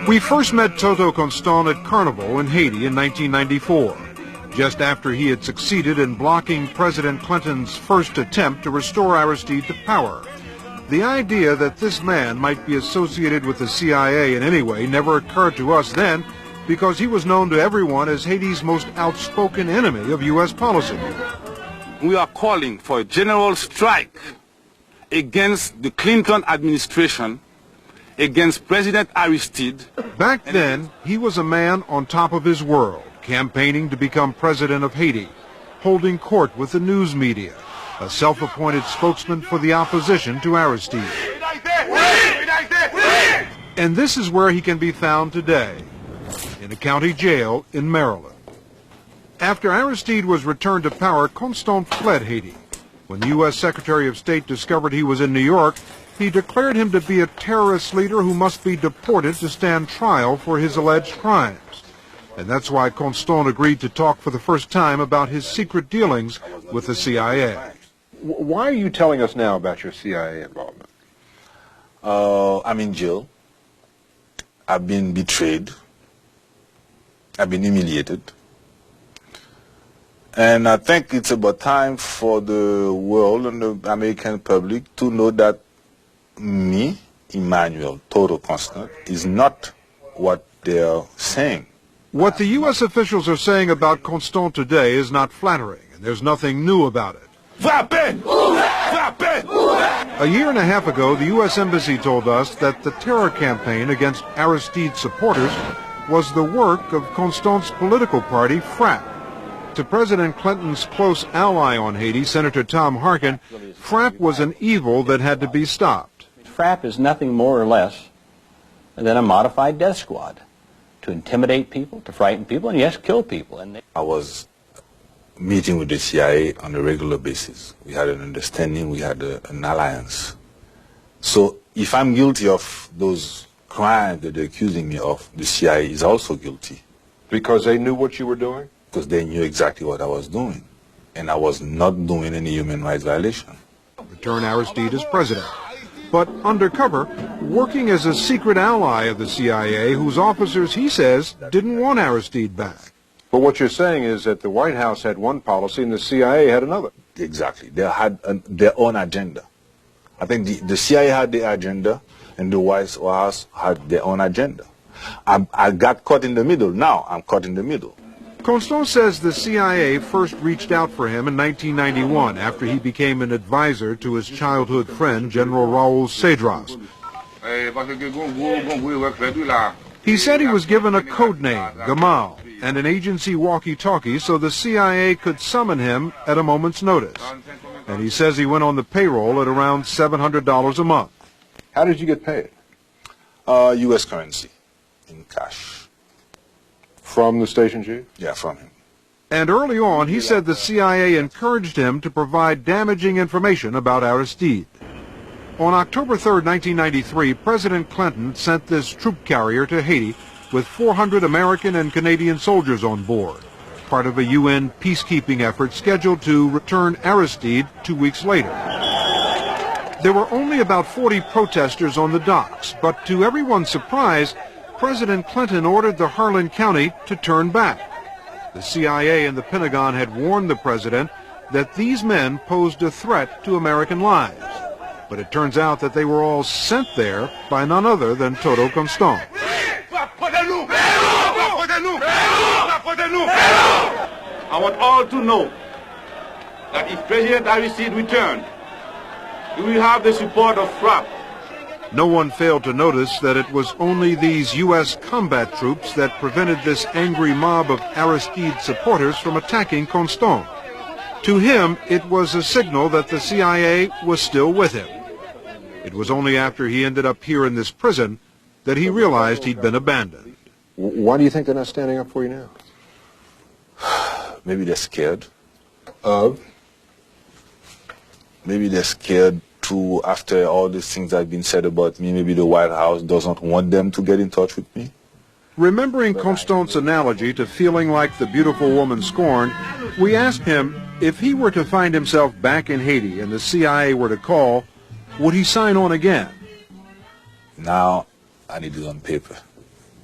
We first met Toto Constant at Carnival in Haiti in 1994, just after he had succeeded in blocking President Clinton's first attempt to restore Aristide to power. The idea that this man might be associated with the CIA in any way never occurred to us then, because he was known to everyone as Haiti's most outspoken enemy of U.S. policy. We are calling for a general strike against the Clinton administration, against President Aristide. Back then, he was a man on top of his world, campaigning to become president of Haiti, holding court with the news media, a self-appointed spokesman for the opposition to Aristide. And this is where he can be found today, in a county jail in Maryland. After Aristide was returned to power, Constant fled Haiti. When the U.S. Secretary of State discovered he was in New York, he declared him to be a terrorist leader who must be deported to stand trial for his alleged crimes. And that's why Constant agreed to talk for the first time about his secret dealings with the CIA. Why are you telling us now about your CIA involvement? I'm in jail. I've been betrayed. I've been humiliated. And I think it's about time for the world and the American public to know that me, Emmanuel Toto Constant, is not what they're saying. What the U.S. officials are saying about Constant today is not flattering, and there's nothing new about it. A year and a half ago, the U.S. Embassy told us that the terror campaign against Aristide's supporters was the work of Constant's political party, FRAP. To President Clinton's close ally on Haiti, Senator Tom Harkin, FRAP was an evil that had to be stopped. FRAP is nothing more or less than a modified death squad to intimidate people, to frighten people, and yes, kill people. I was meeting with the CIA on a regular basis. We had an understanding, we had an alliance. So if I'm guilty of those crimes that they're accusing me of, the CIA is also guilty. Because they knew what you were doing? Because they knew exactly what I was doing. And I was not doing any human rights violation. Return Aristide as president. But undercover, working as a secret ally of the CIA, whose officers, he says, didn't want Aristide back. But what you're saying is that the White House had one policy and the CIA had another. Exactly. They had their own agenda. I think the CIA had their agenda and the White House had their own agenda. I got caught in the middle. Now I'm caught in the middle. Constant says the CIA first reached out for him in 1991 after he became an advisor to his childhood friend, General Raoul Cedras. He said he was given a code name, Gamal, and an agency walkie-talkie so the CIA could summon him at a moment's notice. And he says he went on the payroll at around $700 a month. How did you get paid? U.S. currency, in cash. From the station chief? Yeah, from him. And early on, he said the CIA encouraged him to provide damaging information about Aristide. On October 3, 1993, President Clinton sent this troop carrier to Haiti with 400 American and Canadian soldiers on board, part of a UN peacekeeping effort scheduled to return Aristide 2 weeks later. There were only about 40 protesters on the docks, but to everyone's surprise, President Clinton ordered the Harlan County to turn back. The CIA and the Pentagon had warned the president that these men posed a threat to American lives. But it turns out that they were all sent there by none other than Toto Constant. I want all to know that if President Aristide returned, he will have the support of FRAP. No one failed to notice that it was only these U.S. combat troops that prevented this angry mob of Aristide supporters from attacking Constant. To him, it was a signal that the CIA was still with him. It was only after he ended up here in this prison that he realized he'd been abandoned. Why do you think they're not standing up for you now? Maybe they're scared. Of? Maybe they're scared too, after all these things that have been said about me. Maybe the White House doesn't want them to get in touch with me. Remembering Constant's analogy to feeling like the beautiful woman scorned, we asked him if he were to find himself back in Haiti and the CIA were to call, would he sign on again? Now I need it on paper.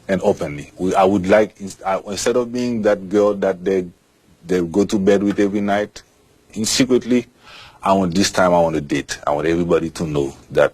and openly. I would like, instead of being that girl that they go to bed with every night, secretly, this time I want to date. I want everybody to know that